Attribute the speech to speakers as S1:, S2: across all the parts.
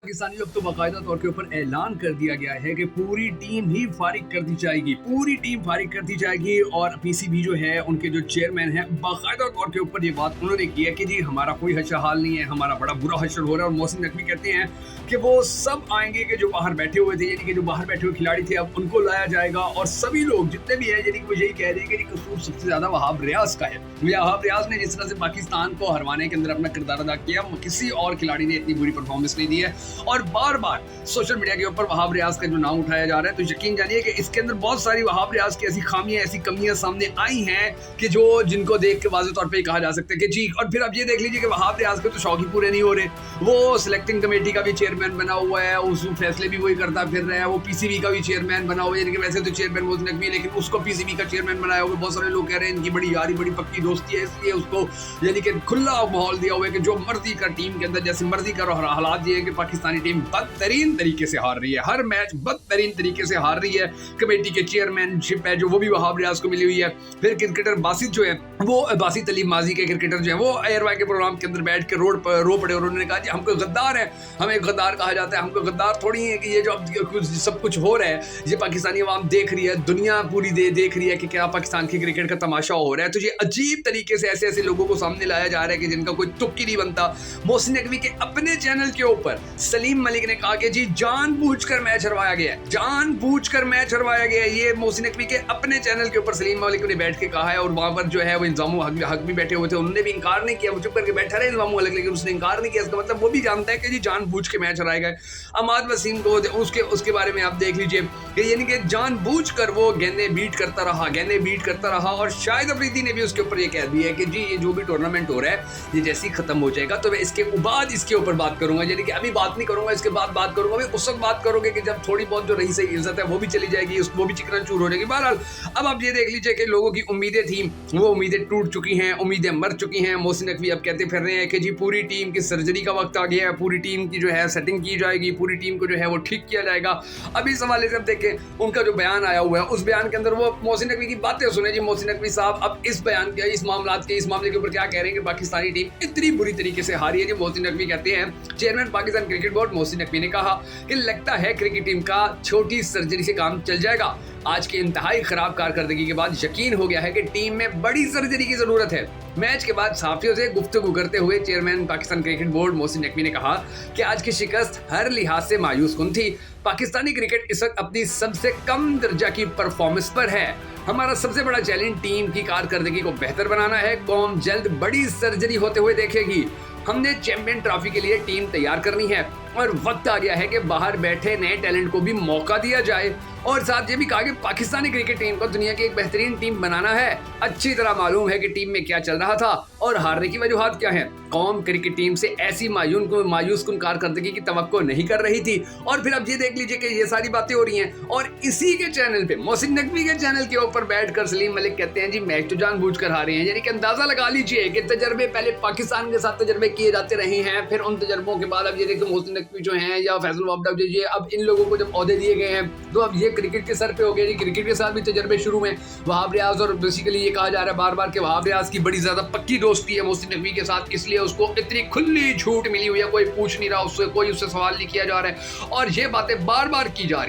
S1: पाकिस्तानी अब तो बाकायदा तौर के ऊपर ऐलान कर दिया गया है कि पूरी टीम ही फारिग कर दी जाएगी, पूरी टीम फारिग कर दी जाएगी। और पीसीबी जो है उनके जो चेयरमैन हैं बाकायदा तौर के ऊपर ये बात उन्होंने की है कि जी हमारा कोई हशर हाल नहीं है, हमारा बड़ा बुरा हशर हो रहा है। और मोहसिन नकवी कहते हैं कि वो सब आएंगे कि जो बाहर बैठे हुए थे, यानी कि जो बाहर बैठे हुए खिलाड़ी थे अब उनको लाया जाएगा। और सभी लोग जितने भी हैं यानी कि वो यही कह रहे हैं कि कसूर सबसे ज्यादा वहाब रियाज का है। वहाब रियाज ने जिस तरह से पाकिस्तान को हरवाने के अंदर अपना किरदार अदा किया, किसी और खिलाड़ी ने इतनी बुरी परफॉर्मेंस नहीं दी है। और बार बार सोशल मीडिया के ऊपर वहाब रियाज का जो नाम उठाया जा रहा है, तो यकीन जानिए कि इसके अंदर बहुत सारी वहाब रियाज की ऐसी खामियां, ऐसी कमियां सामने आई हैं कि जो जिनको देख के वाज़ेह तौर पे कहा जा सकता है कि जी। और फिर आप ये देख लीजिए कि वहाब रियाज के तो शौक ही पूरे नहीं हो रहे। वो सिलेक्टिंग कमेटी का भी चेयरमैन बना हुआ है, उस फैसले भी वही करता फिर रहा है। वो पीसीबी का भी चेयरमैन बना हुआ है, यानी कि वैसे तो चेयरमैन मोहसिन नकवी, लेकिन उसको पीसीबी का चेयरमैन बनाया हुआ है। बहुत सारे लोग कह रहे हैं इनकी बड़ी यारी, बड़ी पक्की दोस्ती है, इसलिए उसको यानी कि खुला माहौल दिया हुआ है कि जो मर्जी का टीम के अंदर जैसे मर्जी का हालात ये है कि पाकिस्तानी टीम बदतरीन तरीके से हार रही है, हर मैच बदतरीन तरीके से हार रही है। कमेटी के चेयरमैनशिप है जो वो भी वहाब रियाज को मिली हुई है। फिर क्रिकेटर बासित जो है, वो बासित अली माजी के क्रिकेटर जो है, वो एयरवाई के प्रोग्राम के अंदर बैठ के रोड पर रो पड़े और उन्होंने कहा जी हमको गद्दार है, हमें गद्दार कहा जाता है। हमको गद्दार थोड़ी है कि ये जो अब सब कुछ हो रहा है ये पाकिस्तानी अवाम देख रही है, दुनिया पूरी देख रही है कि क्या पाकिस्तान की क्रिकेट का तमाशा हो रहा है। तो ये अजीब तरीके से ऐसे ऐसे लोगों को सामने लाया जा रहा है कि जिनका कोई तुक ही नहीं बनता। मोहसिन नकवी के अपने चैनल के ऊपर सलीम मलिक ने कहा कि जी जानबूझकर मैच हरवाया गया है, जानबूझकर मैच हरवाया गया है। ये मोहसिन नकवी के अपने चैनल के ऊपर सलीम मलिक ने बैठ के कहा है। और वहां पर जो है वो इंजामो हक भी बैठे हुए थे, उन्होंने भी इनकार नहीं किया, वो चुप करके बैठा रहे इंजामो हक, लेकिन उसने इनकार नहीं किया। इसका मतलब वो भी जानता है कि जी जानबूझ के मैच हराए गए। अमाद वसीम को उसके बारे में आप देख लीजिए कि यानी कि जानबूझकर वो गेंदें बीट करता रहा। और शाहिद अफरीदी ने भी उसके ऊपर ये कह दिया है कि जी ये जो भी टूर्नामेंट हो रहा है ये जैसे ही खत्म हो जाएगा तो मैं इसके बाद इसके ऊपर बात करूंगा, यानी कि अभी बात नहीं करूंगा, इसके बाद बात करूंगा। मैं उस वक्त बात करोगे कि जब थोड़ी बहुत जो रही सही इज्जत है वो भी चली जाएगी, वो भी चिकना चूर हो जाएगी। बहरहाल अब आप ये देख लीजिए कि लोगों की उम्मीदें थी वो उम्मीदें टूट चुकी हैं, उम्मीदें मर चुकी हैं। मोहसिन नकवी अब कहते फिर रहे हैं कि जी पूरी टीम की सर्जरी का वक्त आ गया है, पूरी टीम की जो है सेटिंग की जाएगी, पूरी टीम को जो है वो ठीक किया जाएगा। अब इस हवाले से अब देखें उनका जो बयान आया हुआ है, उस बयान के अंदर वो मोहसिन नकवी की बातें सुने जी। मोहसिन नकवी साहब अब इस बयान के इस मामले के ऊपर क्या कह रहे हैं कि पाकिस्तानी टीम इतनी बुरी तरीके से हारी है। जी मोहसिन नकवी कहते हैं, chairman Pakistan cricket board Mohsin Naqvi ने कहा कि लगता है क्रिकेट टीम का छोटी सर्जरी से काम चल जाएगा। आज के इंतहाई खराब कारकर्दगी के बाद यकीन हो गया है कि टीम में बड़ी सर्जरी की जरूरत है। मैच के बाद साथियों से गुफ्तगू करते हुए chairman Pakistan cricket board Mohsin Naqvi ने कहा कि आज की शिकस्त हर लिहाज से मायूस कुन थी। पाकिस्तानी क्रिकेट इस वक्त अपनी सबसे कम दर्जा की परफॉर्मेंस पर है। हमारा सबसे बड़ा चैलेंज टीम की कारकर्दगी को बेहतर बनाना है। कौम जल्द बड़ी सर्जरी होते हुए देखेगी। हमने चैंपियन ट्रॉफी के लिए टीम तैयार करनी है और वक्त आ गया है कि बाहर बैठे नए टैलेंट को भी मौका दिया जाए। और साथ ये भी कहा कि पाकिस्तानी क्रिकेट टीम को दुनिया की एक बेहतरीन टीम बनाना है। अच्छी तरह मालूम है कि टीम में क्या चल रहा था और हारने की वजूहात क्या हैं। कौम क्रिकेट टीम से ऐसी मायूस कुन कारकर्दगी की तवक्को नहीं कर रही थी। और फिर अब ये देख लीजिए कि ये सारी बातें हो रही हैं और इसी के चैनल पे मोहसिन नकवी के चैनल के ऊपर बैठकर सलीम मलिक कहते हैं जी मैच तो जानबूझकर हारे हैं। यानी कि अंदाजा लगा लीजिए कि तजर्बे पहले पाकिस्तान के साथ तजर्बे किए जाते रहे हैं, फिर उन तजर्बों के बाद अब ये देखिए मोहसिन नकवी जो हैं या फैसल वाबडा ये अब इन लोगों को जब ओहदे दिए गए हैं तो अब ये क्रिकेट के सर पे हो गए जी। क्रिकेट के साथ भी तजर्बे शुरू में वहाब रियाज, और बेसिकली ये कहा जा रहा है बार बार कि वहाब रियाज की बड़ी ज्यादा पक्की दोस्ती है मोहसिन नकवी के साथ, इसलिए उसको इतनी खुली छूट मिली हुई है, कोई पूछ नहीं रहा उससे, कोई उससे सवाल नहीं किया जा रहा है। और ये बातें बार बार की जा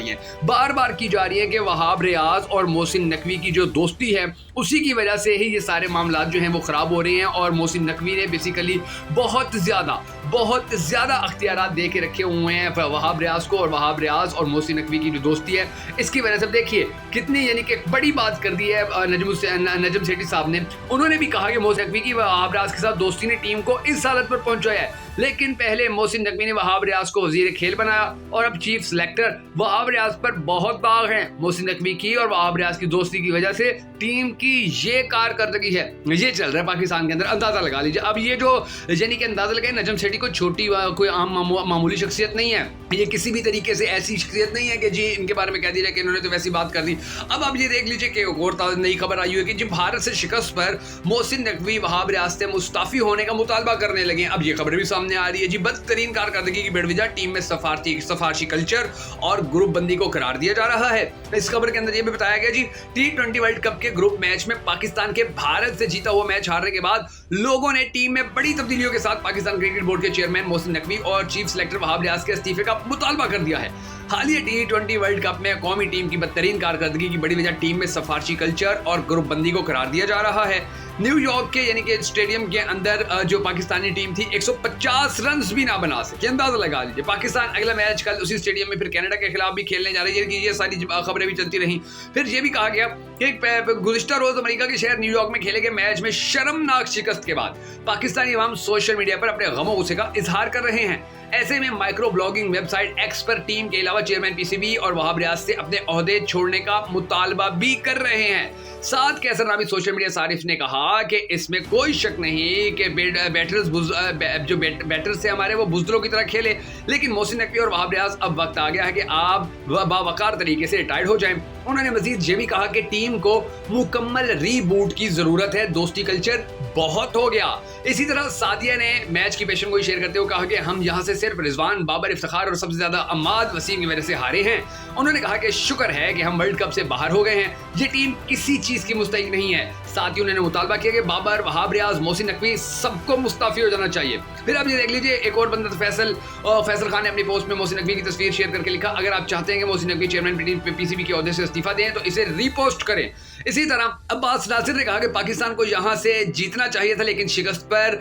S1: रही हैं कि वहाब रियाज और मोहसिन नकवी की जो दोस्ती है उसी की वजह से ही ये सारे मामला जो हैं वो खराब हो रहे हैं। और मोहसिन नकवी ने बेसिकली बहुत ज्यादा अख्तियारात दे के रखे हुए हैं वहाब रियाज को, और वहाब रियाज और मोहसिन नकवी की जो दोस्ती है इसकी वजह से देखिए कितनी यानी कि बड़ी बात कर दी है नजम सेठी साहब ने। उन्होंने भी कहा कि मोहसिन नकवी की वहाब रियाज के साथ दोस्ती ने टीम को इस हालत पर पहुंचाया है। लेकिन पहले मोहसिन नकवी ने वहाब रियाज को वजीर खेल बनाया और अब चीफ सिलेक्टर। वहाब रियाज पर बहुत दाग हैं मोहसिन नकवी की और वहाब रियाज की दोस्ती की वजह से टीम की ये कारकर्दगी है, ये चल रहा है पाकिस्तान के अंदर। अंदाजा लगा लीजिए। अब ये जो यानी कि अंदाजा लगाए नजम सेठी को छोटी कोई आम मामूली शख्सियत नहीं है, ये किसी भी तरीके से ऐसी शख्सियत नहीं है कि जी इनके बारे में कह दिया कि इन्होंने तो वैसी बात कर दी। अब आप ये देख लीजिए कि और नई खबर आई हुई है कि जब भारत से शिकस्त पर मोहसिन नकवी वहाब रियाज से मुस्ताफी होने का मुतालबा करने लगे। अब ये खबर भी सामने सामने आ रही है जी। बदतरीन कारकर्दगी की बेवजह टीम में सफारशी कल्चर और ग्रुप बंदी को करार दिया जा रहा है। इस खबर के अंदर यह भी बताया गया जी, T20 वर्ल्ड कप के ग्रुप मैच में पाकिस्तान के भारत से जीता हुआ मैच हारने के बाद लोगों ने टीम में बड़ी तब्दीलियों के साथ पाकिस्तान क्रिकेट बोर्ड के चेयरमैन मोहसिन नकवी और चीफ सेलेक्टर वहाब रियाज के इस्तीफे का मुतालबा कर दिया है। हालिया T20 वर्ल्ड कप में कौमी टीम की बदतरीन कारकर्दगी की बड़ी वजह टीम में सफारशी कल्चर और ग्रुप बंदी को करार दिया जा रहा है। न्यूयॉर्क के यानी कि स्टेडियम के अंदर जो पाकिस्तानी टीम थी 150 रन भी ना बना सके, अंदाजा लगा लीजिए। पाकिस्तान अगला मैच कल उसी स्टेडियम में फिर कनाडा के खिलाफ भी खेलने जा रही है। ये सारी खबरें भी चलती रही। फिर ये भी कहा गया कि गुज़िश्ता रोज अमेरिका के शहर न्यूयॉर्क में खेले गए मैच में शर्मनाक शिकस्त के बाद पाकिस्तानी अवाम सोशल मीडिया पर अपने गमो गुस्से का इजहार कर रहे हैं। ऐसे में माइक्रो ब्लॉगिंग वेबसाइट एक्स पर टीम के अलावा चेयरमैन पीसीबी और वहाब रियाज से अपने ओहदे छोड़ने का मुतालबा भी कर रहे हैं। साथ कैसर नामी सोशल मीडिया सारिफ ने कहा कि इसमें कोई शक नहीं कि बैटर्स से हमारे वो बुज़दिलों की तरह खेले, लेकिन मोहसिन नकवी और वहाब रियाज अब वक्त आ गया है कि आप बावकार तरीके से रिटायर्ड हो जाएं। उन्होंने मजीद ये भी कहा कि टीम को मुकम्मल रीबूट की जरूरत है, दोस्ती कल्चर बहुत हो गया। इसी तरह सादिया ने मैच की पेशेंगोई शेयर करते हुए कहा कि हम यहाँ से सिर्फ रिजवान, बाबर, इफ्तिखार और सबसे ज्यादा अम्माद वसीम की वजह से हारे हैं। उन्होंने कहा कि शुक्र है कि हम वर्ल्ड कप से बाहर हो गए हैं, ये टीम किसी चीज की मुस्तहिक नहीं है। साथ ही उन्होंने मुतालबा किया कि बाबर, वहाब रियाज, मोहसिन नकवी सबको मुस्ताफी हो जाना चाहिए। फिर आप ये देख लीजिए, एक और बंदा फैसल खान ने अपनी पोस्ट में मोहसिन नकवी की तस्वीर शेयर करके लिखा, अगर आप चाहते हैं कि मोहसिन नकवी चेयरमैन पीसीबी के ओहदे से इस्तीफा दें तो इसे रीपोस्ट करें। इसी तरह अब्बास नासिर ने कहा कि पाकिस्तान को यहां से जीतना चाहिए था, लेकिन शिकस्त पर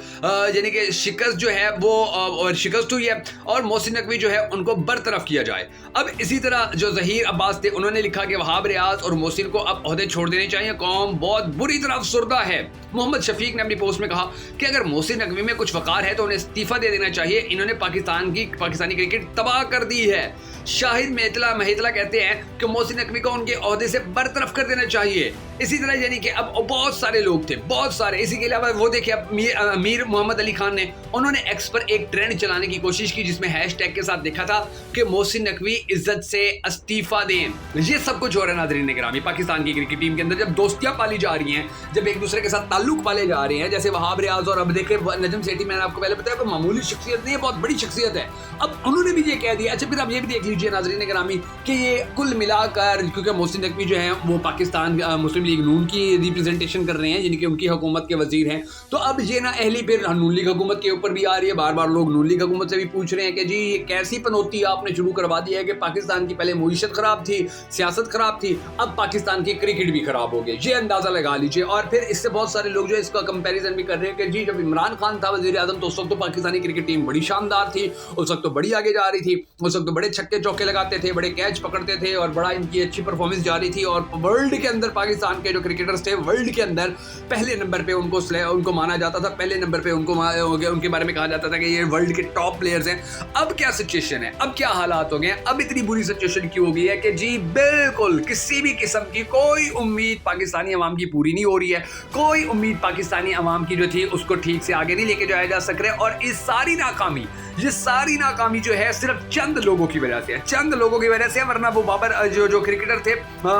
S1: यानी कि शिकस्त जो है वो और शिकस्त हुई है और मोहसिन नकवी जो है उनको बरतरफ किया जाए। अब इसी तरह जो जहीर अब्बास थे उन्होंने लिखा कि वहाब रियाज और मोहसिन को अब ओहदे छोड़ देने चाहिए, कौम बहुत बुरी तरह अफसुर्दा है। मोहम्मद शफीक ने अपनी पोस्ट में कहा कि अगर मोहसिन नकवी में कुछ वकार है तो उन्हें इस्तीफा दे देना चाहिए, इन्होंने पाकिस्तानी क्रिकेट तबाह कर दी है। शाहिद महितला कहते हैं कि मोहसिन नकवी को उनके ओहदे से बरतरफ कर देना चाहिए। इसी तरह यानी कि अब बहुत सारे लोग थे, बहुत सारे। इसी के अलावा वो देखिए अमीर मोहम्मद अली खान ने उन्होंने एक्स पर एक ट्रेंड चलाने की कोशिश की जिसमें हैशटैग के साथ लिखा था कि मोहसिन नकवी इज्जत से इस्तीफा दें। ये सब कुछ हो रहा है नाज़रीन गिरामी पाकिस्तान की क्रिकेट टीम के अंदर, जब दोस्तियां पाली जा रही हैं, जब एक दूसरे के साथ ताल्लुक पाले जा रहे हैं, जैसे वहाब रियाज और अब देखे नजम सेठी, मैंने आपको पहले बताया कि मामूली शख्सियत नहीं है, बहुत बड़ी शख्सियत है। अब उन्होंने भी ये कह दिया। अच्छा, फिर आप ये भी देख लीजिए नाज़रीन गिरामी कि ये कुल मिलाकर, क्योंकि मोहसिन नकवी जो है वो पाकिस्तान मुस्लिम लीग नून की रिप्रेजेंटेशन कर रहे हैं, जिनकी उनकी हुकूमत के वजीर हैं, तो अब ये ना अहली फिर नून लीग हुकूमत के ऊपर भी आ रही है। बार बार लोग नून लीग हुकूमत से भी पूछ रहे हैं कि जी ये कैसी पनौती आपने शुरू करवा दी है कि पाकिस्तान की पहले मुईशत खराब थी, सियासत खराब थी, अब पाकिस्तान की क्रिकेट भी खराब हो गई। ये अंदाजा लगा लीजिए। और फिर इससे बहुत सारे लोग जो इसका कंपैरिजन भी कर रहे हैं कि जी जब इमरान खान था वजीर आजम तो उस वक्त तो पाकिस्तानी क्रिकेट टीम बड़ी शानदार थी, उस वक्त तो बड़ी आगे जा रही थी, उस वक्त तो बड़े छक्के चौके लगाते थे, बड़े कैच पकड़ते थे और बड़ा इनकी अच्छी परफॉर्मेंस जा रही थी। और वर्ल्ड के अंदर पाकिस्तान के जो क्रिकेटर्स थे वर्ल्ड के अंदर पहले नंबर पे उनको माना जाता था, पहले नंबर पे उनके बारे में कहा जाता था कि ये वर्ल्ड के टॉप प्लेयर्स हैं। अब क्या सिचुएशन है, अब क्या हालात हो गए हैं, अब इतनी बुरी सिचुएशन क्यों हो गई है कि जी बिल्कुल किसी भी किस्म की कोई उम्मीद पाकिस्तानी अवाम की पूरी नहीं हो रही है। कोई उम्मीद पाकिस्तानी अवाम की जो थी उसको ठीक से आगे नहीं लेके जाया जा सक रहे। और ये सारी नाकामी जो है सिर्फ चंद लोगों की वजह से है, चंद लोगों की वजह से। वरना वो बाबर जो क्रिकेटर थे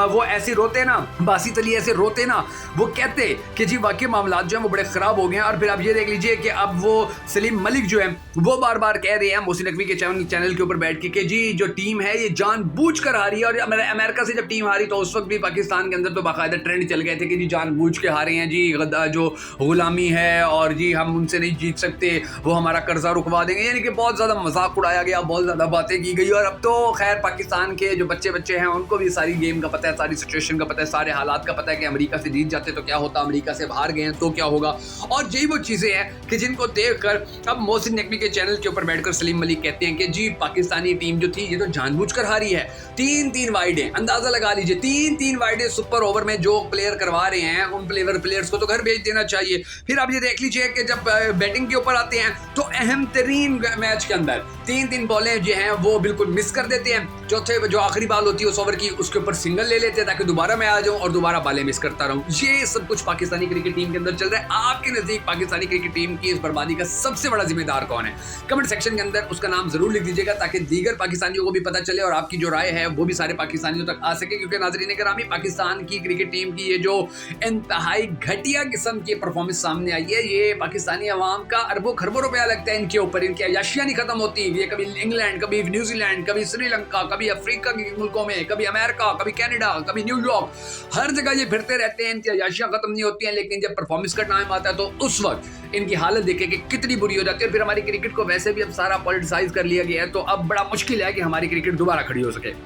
S1: वो ऐसे रोते ना, बासित अली ऐसे रोते ना, वो कहते कि जी वाकई मामला जो है वो बड़े खराब हो गए हैं। और फिर आप ये देख लीजिए कि अब वो सलीम मलिक जो है वो बार बार कह रहे हैं मोहसिन नकवी के चैनल के ऊपर बैठ के कि जी जो टीम है ये जानबूझकर हारी है। और अमेरिका से जब टीम हारी तो उस वक्त भी पाकिस्तान के अंदर तो बाकायदा ट्रेंड चल गए थे कि जी जानबूझ के हारे हैं, जी जो गुलामी है और जी हम उनसे नहीं जीत सकते, वो हमारा कर्जा रुकवा देंगे। यानी कि बहुत ज़्यादा मजाक उड़ाया गया, बहुत ज़्यादा बातें की गई। और अब तो खैर पाकिस्तान के जो बच्चे हैं उनको भी सारी गेम का पता है, सारी सिचुएशन का पता है, सारे हालात का पता है कि अमेरिका से जीत जाते तो क्या होता, अमेरिका से बाहर गए तो क्या होगा। और यही वो चीज़ें हैं कि जिनको देखकर अब मोहसिन नकवी के चैनल के ऊपर बैठकर सलीम मलिक कहते हैं कि जी पाकिस्तानी टीम जो थी ये तो जानबूझकर हारी है। 3-3 वाइडें, अंदाजा लगा लीजिए 3-3 वाइडें सुपर ओवर में जो प्लेयर करवा रहे हैं उन प्लेयर्स को तो घर भेज देना चाहिए। फिर आप ये देख लीजिए कि जब बैटिंग के ऊपर आते हैं तो अहम तरीन मैच के अंदर 3-3 बॉलें जो हैं वो बिल्कुल मिस मिस कर देते हैं, चौथे जो आखिरी बॉल होती है उस ओवर की उसके ऊपर सिंगल ले लेते हैं ताकि दोबारा मैं आ जाऊं और दोबारा बालें मिस करता रहूं। ये सब कुछ पाकिस्तानी क्रिकेट टीम के अंदर चल रहा है। आपके नजदीक पाकिस्तानी क्रिकेट टीम की इस बर्बादी का सबसे बड़ा जिम्मेदार कौन है? कमेंट सेक्शन के अंदर उसका नाम जरूर लिख दीजिएगा ताकि दीगर पाकिस्तानियों को भी पता चले और आपकी जो राय है वो भी सारे पाकिस्तानियों तक आ सके। क्योंकि नाज़रीन करामी, पाकिस्तान की क्रिकेट टीम की ये जो इंतहाई घटिया किस्म की परफॉर्मेंस सामने आई है, ये पाकिस्तानी अवाम का अरबों खरबों रुपया लगता है इनके ऊपर। इनकी अयाशियां नहीं खत्म होती। ये कभी इंग्लैंड, कभी न्यूजीलैंड, कभी श्रीलंका, कभी अफ्रीका के मुल्कों में, कभी अमेरिका, कभी कनाडा, कभी न्यूयॉर्क, हर जगह ये फिरते रहते हैं। इनकी अयाशियां खत्म नहीं होती हैं, लेकिन जब परफॉर्मेंस का टाइम आता है तो उस वक्त इनकी हालत देखे कि कितनी बुरी हो जाती है। फिर हमारी क्रिकेट को वैसे भी अब सारा पॉलिटिसाइज कर लिया गया है, तो अब बड़ा मुश्किल है कि हमारी क्रिकेट दोबारा खड़ी हो सके।